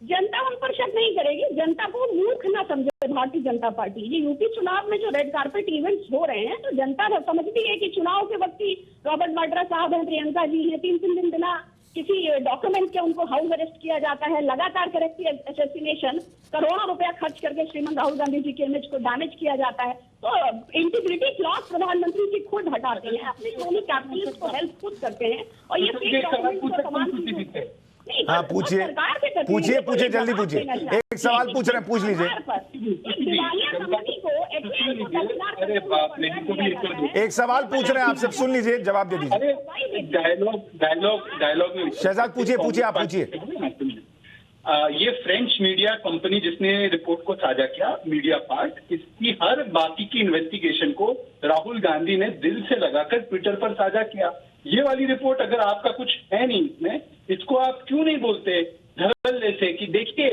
जनता उन पर शक नहीं करेगी, जनता को मूर्ख ना समझे भारतीय जनता पार्टी। ये यूपी चुनाव में जो रेड कार्पेट इवेंट्स हो रहे हैं, तो जनता समझती है कि चुनाव के वक्त ही रॉबर्ट वाड्रा साहब हैं, प्रियंका जी हैं, 3 दिन बिना किसी डॉक्यूमेंट के उनको हाउस अरेस्ट किया जाता है, लगातार करेक्टिव असैसिनेशन, करोड़ों रुपया खर्च करके श्रीमान राहुल गांधी जी के इमेज को डैमेज किया जाता है। तो इंटीग्रिटी क्लॉज प्रधानमंत्री जी खुद हटाते हैं, अपने क्रोनी कैपिटलिस्ट को हेल्प खुद करते हैं, और ये फेक डॉक्यूमेंट को समान हाँ पूछिए पूछिए जल्दी पूछिए। एक सवाल पूछ रहे हैं, पूछ लीजिए। एक सवाल पूछ रहे हैं आपसे, सुन लीजिए, जवाब दे दीजिए। डायलॉग शहजाद पूछिए आप पूछिए। ये फ्रेंच मीडिया कंपनी जिसने रिपोर्ट को साझा किया, मीडिया पार्ट, इसकी हर बाकी की इन्वेस्टिगेशन को राहुल गांधी ने दिल से लगाकर ट्विटर पर साझा किया। ये वाली रिपोर्ट अगर आपका कुछ है नहीं इसमें, इसको आप क्यों नहीं बोलते धड़ल्ले से कि देखिए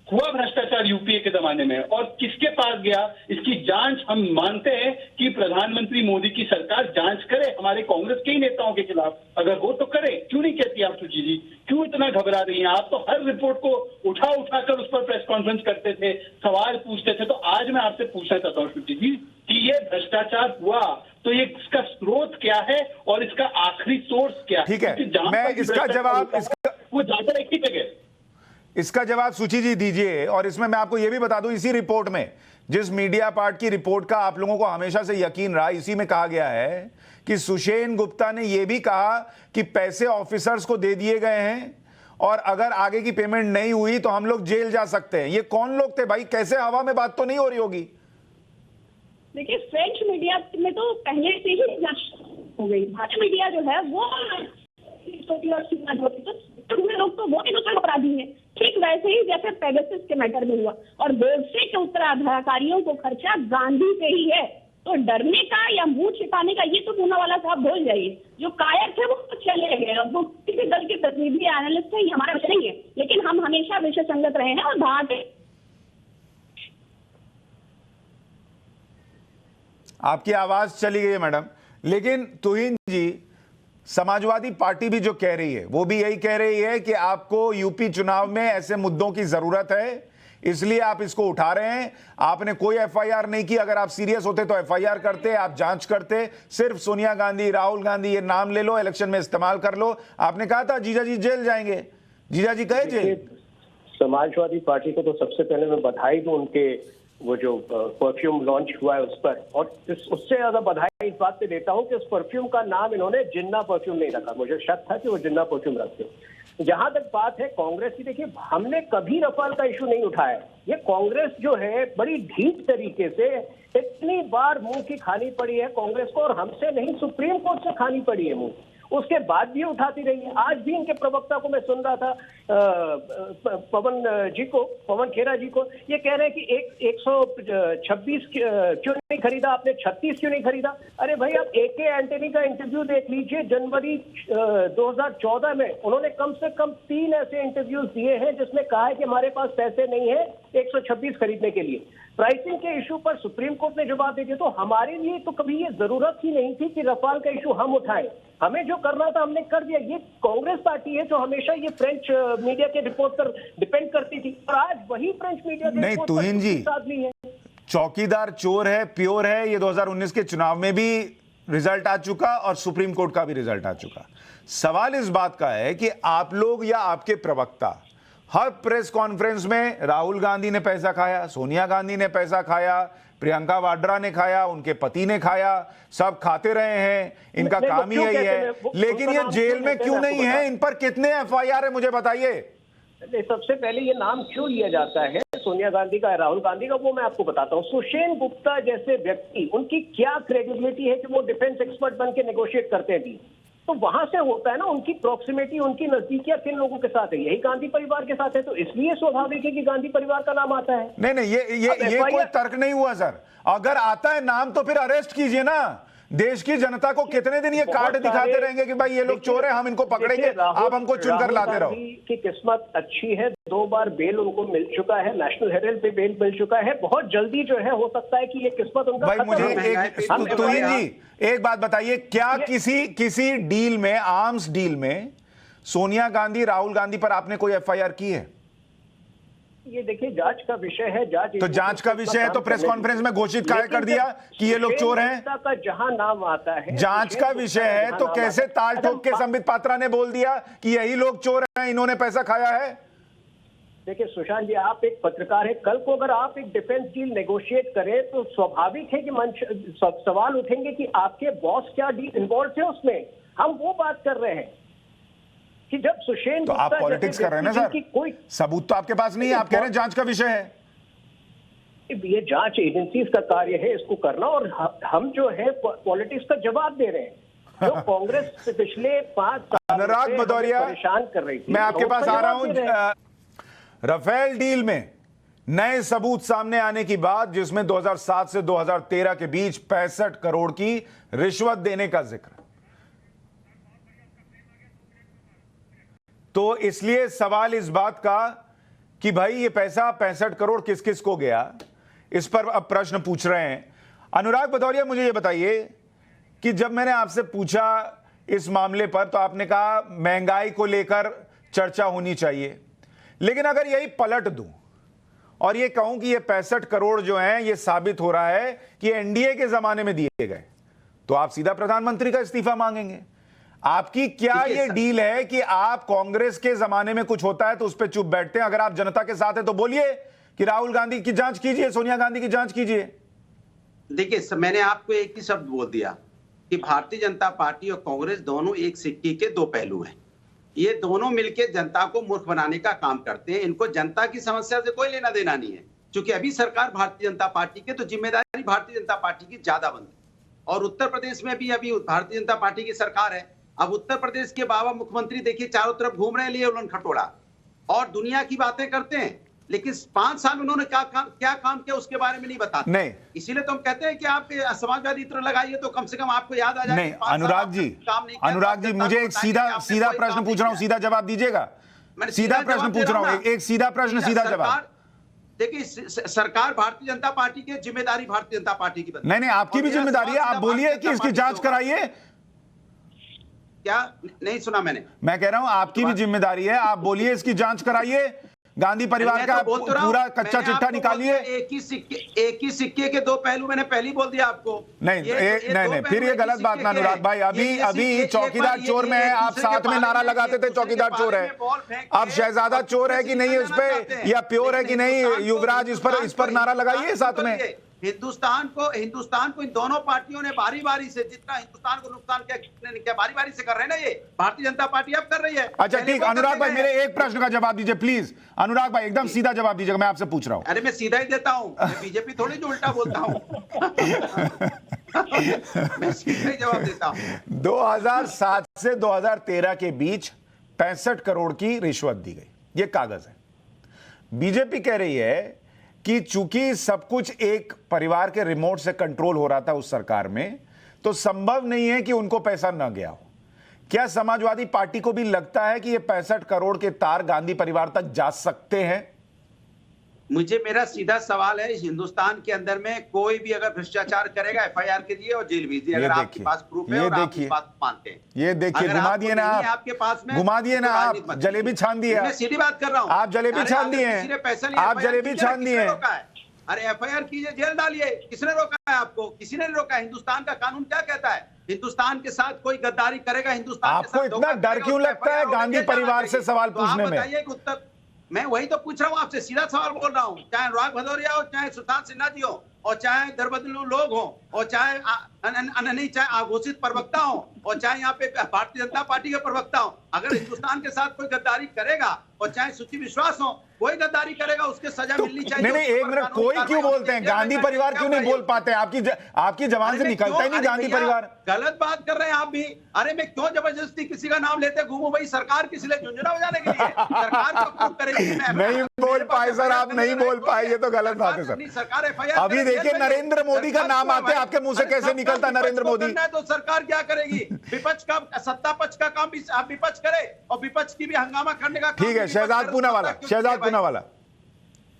हुआ भ्रष्टाचार यूपीए के जमाने में और किसके पास गया, इसकी जांच हम मानते हैं कि प्रधानमंत्री मोदी की सरकार जांच करे हमारे कांग्रेस के ही नेताओं के खिलाफ, अगर हो तो करे। क्यों नहीं कहती आप सुची जी, क्यों इतना घबरा रही हैं आप? तो हर रिपोर्ट को उठाकर उस पर प्रेस कॉन्फ्रेंस करते थे, सवाल पूछते थे। तो आज मैं आपसे पूछना चाहता हूँ सुची जी कि ये भ्रष्टाचार हुआ तो ये इसका स्रोत क्या है और इसका आखिरी सोर्स क्या है? ठीक है, मैं इसका जवाब वो ज्यादा एक ही जगह इसका जवाब सुची जी दीजिए। और इसमें मैं आपको यह भी बता दूं, इसी रिपोर्ट में, जिस मीडिया पार्ट की रिपोर्ट का आप लोगों को हमेशा से यकीन रहा, इसी में कहा गया है कि सुषेन गुप्ता ने यह भी कहा कि पैसे ऑफिसर्स को दे दिए गए हैं और अगर आगे की पेमेंट नहीं हुई तो हम लोग जेल जा सकते हैं। ये कौन लोग थे भाई? कैसे हवा में बात तो नहीं हो रही होगी? देखिए, फ्रेंच मीडिया में तो पहले से ही जांच हो गई। भारतीय मीडिया जो है वो लोग तो वो इनोसेंट अपराधी हैं, ठीक वैसे ही जैसे पेगासस के मैटर में हुआ। और गोडसे के उत्तराधिकारियों को खर्चा गांधी से ही है, तो डरने का या मुंह छिपाने का ये तो पूनावाला साहब भूल जाइए। जो कायर थे वो तो चले गए, और वो किसी दल के प्रतिनिधि एनालिस्ट है, ये हमारा विषय नहीं है, लेकिन हम हमेशा विषय संगत रहे हैं और भारतीय। आपकी आवाज चली गई है मैडम। लेकिन तुहिन जी, समाजवादी पार्टी भी जो कह रही है वो भी यही कह रही है कि आपको यूपी चुनाव में ऐसे मुद्दों की जरूरत है, इसलिए आप इसको उठा रहे हैं। आपने कोई एफआईआर नहीं की, अगर आप सीरियस होते तो एफआईआर करते, आप जांच करते। सिर्फ सोनिया गांधी, राहुल गांधी ये नाम ले लो, इलेक्शन में इस्तेमाल कर लो। आपने कहा था जीजा जी जेल जाएंगे, जीजा जी गए जेल। समाजवादी पार्टी को तो सबसे पहले मैं बधाई दूं, उनके वो जो परफ्यूम लॉन्च हुआ है उस पर, और उससे ज्यादा बधाई इस बात पे देता हूं कि उस परफ्यूम का नाम इन्होंने जिन्ना परफ्यूम नहीं रखा। मुझे शक था कि वो जिन्ना परफ्यूम रखते। जहां तक बात है कांग्रेस की, देखिए हमने कभी रफाल का इशू नहीं उठाया। ये कांग्रेस जो है बड़ी ढीठ तरीके से इतनी बार मुंह की खानी पड़ी है कांग्रेस को, और हमसे नहीं सुप्रीम कोर्ट से खानी पड़ी है मुंह, उसके बाद भी उठाती रही है। आज भी इनके प्रवक्ता को मैं सुन रहा था, पवन खेरा जी को, ये कह रहे हैं कि 126 क्यों नहीं खरीदा आपने, 36 क्यों नहीं खरीदा। अरे भाई, आप AK एंटनी का इंटरव्यू देख लीजिए, जनवरी 2014 में उन्होंने कम से कम 3 ऐसे इंटरव्यूज दिए हैं जिसमें कहा है कि हमारे पास पैसे नहीं है 126 खरीदने के लिए। प्राइसिंग के इशू पर सुप्रीम कोर्ट ने जवाब दे दिया। तो हमारे लिए तो कभी ये जरूरत ही नहीं थी कि रफाल का इशू हम उठाएं। हमें जो करना था हमने कर दिया। ये कांग्रेस पार्टी है जो हमेशा ये फ्रेंच मीडिया के रिपोर्ट पर डिपेंड करती थी, और आज वही फ्रेंच मीडिया के नहीं, तुहिन जी चौकीदार चोर है, प्योर है। ये 2019 के चुनाव में भी रिजल्ट आ चुका और सुप्रीम कोर्ट का भी रिजल्ट आ चुका। सवाल इस बात का है कि आप लोग या आपके प्रवक्ता हर प्रेस कॉन्फ्रेंस में राहुल गांधी ने पैसा खाया, सोनिया गांधी ने पैसा खाया, प्रियंका वाड्रा ने खाया, उनके पति ने खाया, सब खाते रहे हैं, इनका काम ही यही है। लेकिन ये जेल में क्यों नहीं है? इन पर कितने एफआईआर है मुझे बताइए। सबसे पहले ये नाम क्यों लिया जाता है सोनिया गांधी का, राहुल गांधी का, वो मैं आपको बताता हूँ। सुषेन गुप्ता जैसे व्यक्ति, उनकी क्या क्रेडिबिलिटी है कि वो डिफेंस एक्सपर्ट बन के नेगोशिएट करते हैं भी? तो वहां से होता है ना, उनकी प्रॉक्सिमिटी, उनकी नजदीकियां किन लोगों के साथ है? यही गांधी परिवार के साथ है, तो इसलिए स्वाभाविक है कि गांधी परिवार का नाम आता है। नहीं, ये कोई तर्क नहीं हुआ सर। अगर आता है नाम तो फिर अरेस्ट कीजिए ना। देश की जनता को कितने दिन ये कार्ड दिखाते रहेंगे कि भाई ये लोग चोर हैं, हम इनको पकड़ेंगे, आप हमको चुनकर लाते रहो। की किस्मत अच्छी है, 2 बार बेल उनको मिल चुका है, नेशनल हेराल्ड पे बेल मिल चुका है। बहुत जल्दी जो है हो सकता है कि ये किस्मत उनका भाई मुझे तुहिन जी एक बात बताइए, क्या किसी डील में, आर्म्स डील में सोनिया गांधी, राहुल गांधी पर आपने कोई एफआईआर की है? ये देखिए जांच का विषय है, तो जांच का विषय है तो प्रेस कॉन्फ्रेंस में घोषित काहे कर दिया कि ये लोग चोर हैं? का जहां नाम आता है, जांच का विषय है तो कैसे ताल ठोक के संबित पात्रा ने बोल दिया कि यही लोग चोर हैं, इन्होंने पैसा खाया है? देखिए सुशांत जी, आप एक पत्रकार हैं, कल को अगर आप एक डिफेंस डील नेगोशिएट करें तो स्वाभाविक है कि सवाल उठेंगे कि आपके बॉस क्या डील इन्वॉल्व थे उसमें। हम वो बात कर रहे हैं कि जब सुषेण तो आप पॉलिटिक्स कर रहे हैं ना सर, कोई सबूत तो आपके पास नहीं है, आप कह रहे हैं जांच का विषय है। ये जांच एजेंसीज का कार्य है इसको करना, और हम जो है पॉलिटिक्स का जवाब दे रहे हैं। जो कांग्रेस पिछले 5 साल अनुराग भदौरिया परेशान कर रही थी, मैं आपके पास आ रहा हूं। राफेल डील में नए सबूत सामने आने की बात, जिसमें 2007 से 2013 के बीच 65 करोड़ की रिश्वत देने का जिक्र, तो इसलिए सवाल इस बात का कि भाई ये पैसा 65 करोड़ किस किस को गया, इस पर अब प्रश्न पूछ रहे हैं। अनुराग भदौरिया, मुझे ये बताइए कि जब मैंने आपसे पूछा इस मामले पर तो आपने कहा महंगाई को लेकर चर्चा होनी चाहिए, लेकिन अगर यही पलट दूं और ये कहूं कि ये 65 करोड़ जो हैं ये साबित हो रहा है कि एनडीए के जमाने में दिए गए, तो आप सीधा प्रधानमंत्री का इस्तीफा मांगेंगे। आपकी क्या ये डील है कि आप कांग्रेस के जमाने में कुछ होता है तो उस पर चुप बैठते हैं? अगर आप जनता के साथ है तो बोलिए कि राहुल गांधी की जांच कीजिए, सोनिया गांधी की जांच कीजिए। देखिए मैंने आपको एक ही शब्द बोल दिया कि भारतीय जनता पार्टी और कांग्रेस दोनों एक सिक्के के दो पहलू हैं। ये दोनों मिलकर जनता को मूर्ख बनाने का काम करते हैं। इनको जनता की समस्या से कोई लेना देना नहीं है। क्योंकि अभी सरकार भारतीय जनता पार्टी के, तो जिम्मेदारी भारतीय जनता पार्टी की ज्यादा बनती है। और उत्तर प्रदेश में भी अभी भारतीय जनता पार्टी की सरकार है। अब उत्तर प्रदेश के बाबा मुख्यमंत्री देखिए चारों तरफ घूम रहे हैं लिए उलट खटोला और दुनिया की बातें करते हैं, लेकिन 5 साल उन्होंने क्या काम किया उसके बारे में नहीं बताते। नहीं, इसीलिए तो हम कहते हैं कि आप समाजवादी इत्र लगाइए तो कम से कम आपको याद आ जाए। नहीं अनुराग जी, मुझे एक सीधा प्रश्न पूछ रहा हूं, सीधा जवाब दीजिएगा। सीधा प्रश्न पूछ रहा हूं, एक सीधा प्रश्न, सीधा जवाब। देखिए सरकार भारतीय जनता पार्टी की जिम्मेदारी भारतीय जनता पार्टी की। नहीं, आपकी भी जिम्मेदारी है। आप बोलिए कि इसकी जांच कराइए। क्या नहीं सुना मैंने? मैं कह रहा हूं आपकी भी जिम्मेदारी है, आप बोलिए इसकी जांच कराइए। गांधी परिवार का पूरा कच्चा चिट्ठा निकालिए। एक ही सिक्के के दो पहलू मैंने पहले बोल दिया आपको। नहीं, फिर ये गलत बात ना अनुराग भाई। अभी चौकीदार चोर में है, आप साथ में नारा लगाते थे चौकीदार चोर है। अब शहजादा चोर है कि नहीं उस पे, या प्योर है कि नहीं, युवराज इस पर नारा लगाइए साथ में। हिंदुस्तान को इन दोनों पार्टियों ने बारी बारी से, जितना हिंदुस्तान को नुकसान क्या बारी बारी से कर रहे हैं ना, ये भारतीय जनता पार्टी अब कर रही है। अच्छा ठीक, अनुराग भाई मेरे एक प्रश्न का जवाब दीजिए प्लीज। अनुराग भाई एकदम सीधा जवाब दीजिएगा, मैं आपसे पूछ रहा हूं। अरे मैं सीधा ही देता हूं, मैं बीजेपी थोड़ी जो उल्टा बोलता हूं। मैं सीधा ही जवाब देता हूं। 2007 से 2013 के बीच 65 करोड़ की रिश्वत दी गई, ये कागज है। बीजेपी कह रही है कि चूंकि सब कुछ एक परिवार के रिमोट से कंट्रोल हो रहा था उस सरकार में, तो संभव नहीं है कि उनको पैसा न गया हो। क्या समाजवादी पार्टी को भी लगता है कि ये 65 करोड़ के तार गांधी परिवार तक जा सकते हैं? मुझे मेरा सीधा सवाल है, हिंदुस्तान के अंदर में कोई भी अगर भ्रष्टाचार करेगा एफआईआर कीजिए और जेल भेजिए, अगर आपके पास प्रूफ है और आप इस बात मानते हैं। ये देखिए, घुमा दिए ना आप, आपके पास में घुमा दिए ना आप, जलेबी छान दिए। मैं सीधी बात कर रहा हूँ, आप जलेबी छान दिए हैं, आप जलेबी छान दिए हैं। अरे एफआईआर कीजिए, जेल डालिए, किसने रोका है आपको? किसी ने नहीं रोका। हिंदुस्तान का कानून क्या कहता है? हिंदुस्तान के साथ कोई गद्दारी करेगा, हिंदुस्तान के साथ आपको इतना डर क्यों लगता है गांधी परिवार से सवाल पूछने में? बताइए कि उत्तर, मैं वही तो पूछ रहा हूँ आपसे, सीधा सवाल बोल रहा हूँ। चाहे अनुराग भदौरिया हो, चाहे सुशांत सिन्हा जी हो, और चाहे दरबदलू लोग हो, और चाहे चाहे आघोषित प्रवक्ता हो, और चाहे यहाँ पे भारतीय जनता पार्टी के प्रवक्ता हो, अगर हिंदुस्तान के साथ कोई गद्दारी करेगा, और चाहे सुची विश्वास हो, कोई गद्दारी करेगा उसके सजा मिलनी चाहिए। नहीं, एक मिनट, कोई क्यों बोलते हैं? गांधी परिवार क्यों नहीं बोल पाते? आपकी जबान से निकलता ही नहीं गांधी परिवार। गलत बात कर रहे हैं आप भी। अरे मैं क्यों जबरदस्ती किसी का नाम लेते घूमू? भाई सरकार किसी लिए झुंझुना हो जाने के लिए? सरकार को प्रूव करेगी। नहीं बोल पाए सर, आप नहीं बोल पाए, ये तो गलत बात है सर। सरकार एफआईआर, अभी देखिए नरेंद्र मोदी का नाम आते हैं, आपके मुंह से कैसे निकलता नरेंद्र मोदी? तो सरकार क्या करेगी? विपक्ष का, सत्ता पक्ष का काम भी आप विपक्ष करे, और विपक्ष की भी हंगामा करने का। ठीक है, शहजाद पूनावाला।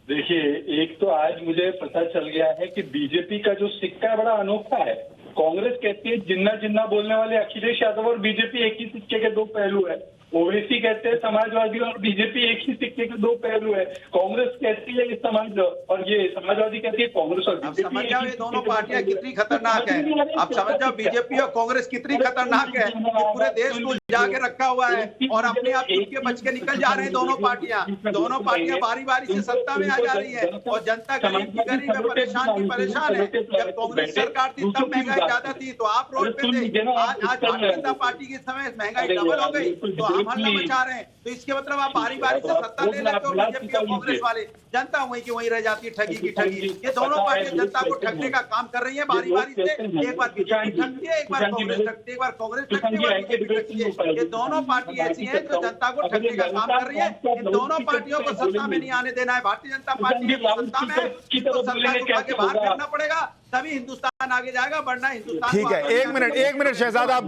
देखिए, एक तो आज मुझे पता चल गया है कि बीजेपी का जो सिक्का बड़ा अनोखा है। कांग्रेस कहती है जिन्ना जिन्ना बोलने वाले अखिलेश यादव और बीजेपी एक ही सिक्के के दो पहलू है। ओवैसी कहते हैं समाजवादी और बीजेपी एक ही सिक्के के दो पहलू है। कांग्रेस कहती है ये समाज और ये समाजवादी कहती है कांग्रेस और अब समझ जाओ ये दोनों पार्टियां कितनी खतरनाक है। अब समझ जाओ बीजेपी और कांग्रेस कितनी खतरनाक है कि पूरे देश को जाके रखा हुआ है और अपने आप खुद के बच के निकल जा रहे हैं दोनों पार्टियां बारी बारी से सत्ता में आ जा रही है और जनता गरीब की गरीब है, परेशान की परेशान है। जब कांग्रेस सरकार थी तब महंगाई ज्यादा थी तो आप रोड पे थे, आज भारतीय जनता पार्टी के समय महंगाई डबल हो गई तो हम हल्ला मचा रहे हैं। तो इसके मतलब आप बारी बारी से सत्ता ले लेते हो बीजेपी और कांग्रेस वाले, जनता वहीं की वहीं रह जाती है ठगी की ठगी। ये दोनों पार्टियां जनता को ठगने का काम कर रही है बारी बारी से, एक बार बीजेपी ठगती है, एक बार कांग्रेस ठगती है, एक बार कांग्रेस ठगती है, एक बार बीजेपी ठगती है। ये दोनों पार्टी ऐसी हैं जो जनता को ठगने का काम कर रही है। इन दोनों पार्टियों को सत्ता में नहीं आने देना है। भारतीय जनता पार्टी सत्ता में है, तो सत्ता को आगे बाहर करना पड़ेगा तभी हिंदुस्तान आगे जाएगा, वरना हिंदुस्तान। ठीक है, एक मिनट शहजाद आप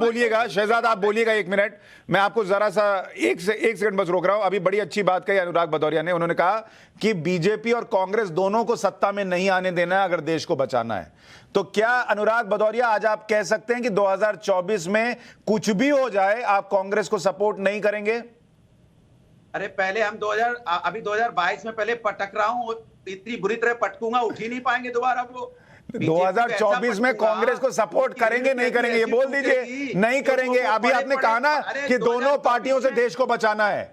बोलिएगा 1 मिनट। मैं आपको जरा सा एक सेकंड बस रोक रहा हूं। अभी बड़ी अच्छी बात कही अनुराग भदौरिया ने, उन्होंने कहा कि बीजेपी और कांग्रेस दोनों को सत्ता में नहीं आने देना है अगर देश को बचाना है। तो क्या अनुराग भदौरिया आज आप कह सकते हैं कि 2024 में कुछ भी हो जाए आप कांग्रेस को सपोर्ट नहीं करेंगे? अरे पहले हम 2022 में पहले पटक रहा हूं, इतनी बुरी तरह पटकूंगा, उठ ही नहीं पाएंगे दोबारा वो। 2024 में कांग्रेस को सपोर्ट करेंगे नहीं करेंगे ये बोल दीजिए। नहीं करेंगे, अभी आपने कहा ना कि दोनों पार्टियों से देश को बचाना है।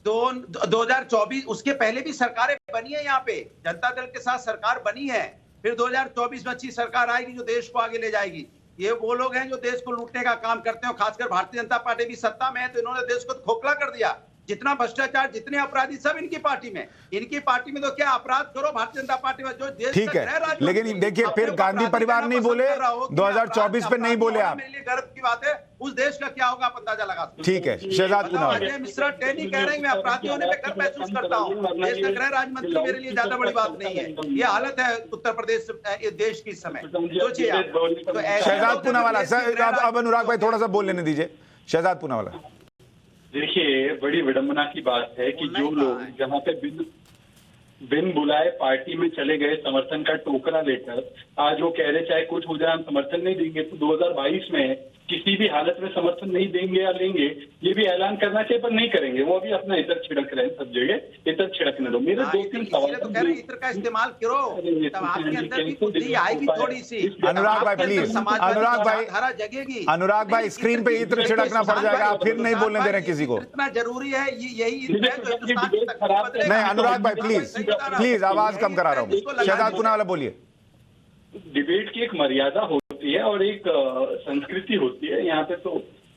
2024 उसके पहले भी सरकारें बनी है, यहाँ पे जनता दल के साथ सरकार बनी है, फिर 2024 में अच्छी सरकार आएगी जो देश को आगे ले जाएगी। ये वो लोग हैं जो देश को लूटने का काम करते हैं, खासकर भारतीय जनता पार्टी भी सत्ता में है तो इन्होंने देश को खोखला कर दिया। जितना भ्रष्टाचार, जितने अपराधी सब इनकी पार्टी में तो क्या अपराध करो भारतीय जनता पार्टी में जो देश ठीक है। लेकिन देखिए फिर गांधी परिवार नहीं बोले, 2024 पे नहीं बोले आप। मेरे लिए गर्व की बात है, उस देश का क्या होगा आप अंदाजा लगा सकते। ठीक है, शहजाद अजय मिश्रा टेनी कह रहे हैं मैं अपराधी होने पे गर्व महसूस करता हूँ। देश का गृह राज्य मंत्री मेरे लिए ज्यादा बड़ी बात नहीं है। ये हालत है उत्तर प्रदेश देश की समय। शहजाद पूनावाला सर, अब अनुराग भाई थोड़ा सा बोल लेने दीजिए। शहजाद पूनावाला, देखिए बड़ी विडंबना की बात है कि जो लोग जहाँ पे बिन बुलाए पार्टी में चले गए समर्थन का टोकरा लेकर आज वो कह रहे चाहे कुछ हो जाए हम समर्थन नहीं देंगे, तो 2022 में किसी भी हालत में समर्थन नहीं देंगे या लेंगे ये भी ऐलान करना चाहिए, पर नहीं करेंगे। वो अभी अपना इतर छिड़क रहे हैं सब जगह, इतर छिड़कने दो। मेरे 2-3 सवाल तो कह रहे इतर का इस्तेमाल करो, तब आपके अंदर भी बुद्धि आएगी थोड़ी सी। अनुराग भाई प्लीज, अनुराग भाई स्क्रीन पे इत्र छिड़कना पड़ जाएगा, आप फिर नहीं बोलने दे रहे किसी को। इतना जरूरी है यही नहीं अनुराग भाई प्लीज आवाज कम करा रहा हूँ। शहजाद पूनावाला बोलिए। डिबेट की एक मर्यादा होती है और एक संस्कृति होती है, यहाँ पे तो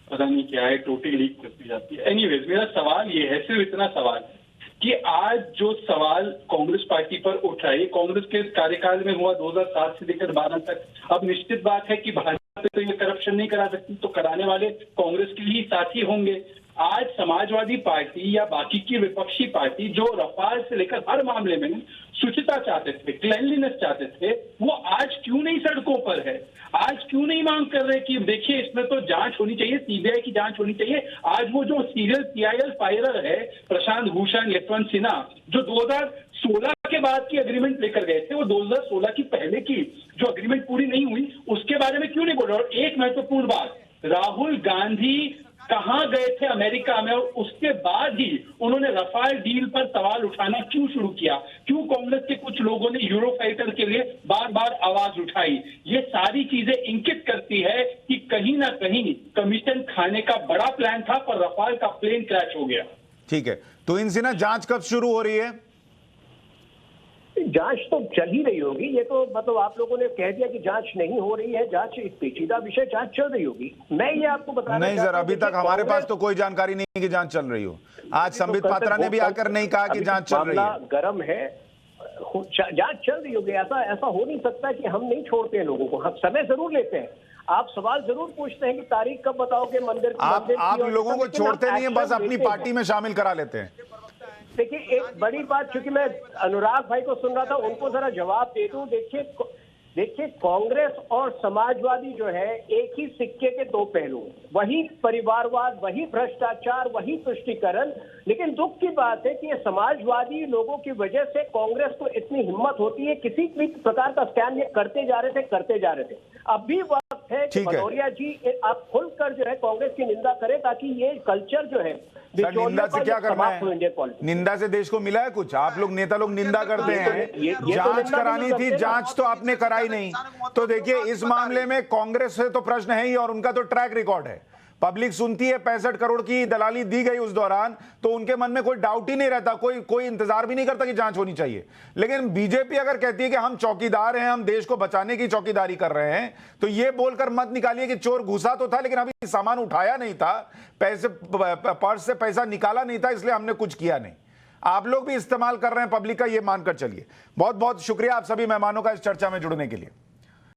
पता नहीं क्या है, टोटी लीक करती जाती है। एनीवेज मेरा सवाल ये है, सिर्फ इतना सवाल है कि आज जो सवाल कांग्रेस पार्टी पर उठा है, कांग्रेस के कार्यकाल में हुआ 2007 से लेकर 12 तक। अब निश्चित बात है कि भाजपा पे तो ये करप्शन नहीं करा सकती, तो कराने वाले कांग्रेस के ही साथी होंगे। आज समाजवादी पार्टी या बाकी की विपक्षी पार्टी जो रफाल से लेकर हर मामले में शुचिता चाहते थे, क्लीनलीनेस चाहते थे, वो आज क्यों नहीं सड़कों पर है? आज क्यों नहीं मांग कर रहे कि देखिए इसमें तो जांच होनी चाहिए, सीबीआई की जांच होनी चाहिए। आज वो जो सीरियल PIL फायरर है प्रशांत भूषण, यशवंत सिन्हा, जो 2016 के बाद की एग्रीमेंट लेकर गए थे, वो 2016 की पहले की जो एग्रीमेंट पूरी नहीं हुई उसके बारे में क्यों नहीं बोल रहे? और एक महत्वपूर्ण बात, राहुल गांधी कहां गए थे अमेरिका में, और उसके बाद ही उन्होंने रफाल डील पर सवाल उठाना क्यों शुरू किया? क्यों कांग्रेस के कुछ लोगों ने यूरोफाइटर के लिए बार बार आवाज उठाई? ये सारी चीजें इंगित करती है कि कहीं ना कहीं कमीशन खाने का बड़ा प्लान था, पर रफाल का प्लेन क्रैश हो गया। ठीक है, तो इनसे ना जांच कब शुरू हो रही है? जांच तो चल ही रही होगी। ये तो मतलब आप लोगों ने कह दिया कि जांच नहीं हो रही है, जांच एक पेचीदा विषय, जांच चल रही होगी। मैं ये आपको बताना नहीं सर, अभी तक हमारे पास तो कोई जानकारी नहीं है कि जांच चल रही हो। आज संबित पात्रा ने भी आकर नहीं कहा कि जांच चल रही है। गर्म है, जांच चल रही होगी। ऐसा हो नहीं सकता कि हम नहीं छोड़ते हैं लोगों को, हम समय जरूर लेते हैं। आप सवाल जरूर पूछते हैं कि तारीख कब बताओगे मंदिर की। आप लोगों को छोड़ते नहीं है, बस अपनी पार्टी में शामिल करा लेते हैं। देखिए एक बड़ी बात, क्योंकि मैं अनुराग भाई को सुन रहा था, उनको जरा जवाब दे दूं। देखिए कांग्रेस और समाजवादी जो है एक ही सिक्के के दो पहलू, वही परिवारवाद, वही भ्रष्टाचार, वही तुष्टीकरण। लेकिन दुख की बात है कि ये समाजवादी लोगों की वजह से कांग्रेस को इतनी हिम्मत होती है, किसी भी प्रकार का स्कैम ये करते जा रहे थे। अब भी वक्त वक्त है कि ठीक है। भदौरिया जी आप खुलकर जो है कांग्रेस की निंदा करें, ताकि ये कल्चर जो है सर, निंदा से क्या करना है? Indian politics. निंदा से देश को मिला है कुछ? आप लोग निंदा करते हैं। ये तो जांच निंदा करानी नहीं थी, करते ना। जांच तो आपने कराई नहीं। तो देखिए, इस मामले में कांग्रेस से तो प्रश्न है ही, और उनका तो ट्रैक रिकॉर्ड है। पब्लिक सुनती है 65 करोड़ की दलाली दी गई उस दौरान, तो उनके मन में कोई डाउट ही नहीं रहता, कोई इंतजार भी नहीं करता कि जांच होनी चाहिए। लेकिन बीजेपी अगर कहती है कि हम चौकीदार हैं, हम देश को बचाने की चौकीदारी कर रहे हैं, तो ये बोलकर मत निकालिए कि चोर घुसा तो था लेकिन अभी सामान उठाया नहीं था, पर्स से पैसा निकाला नहीं था, इसलिए हमने कुछ किया नहीं। आप लोग भी इस्तेमाल कर रहे हैं पब्लिक का, ये मानकर चलिए। बहुत बहुत शुक्रिया आप सभी मेहमानों का इस चर्चा में जुड़ने के लिए।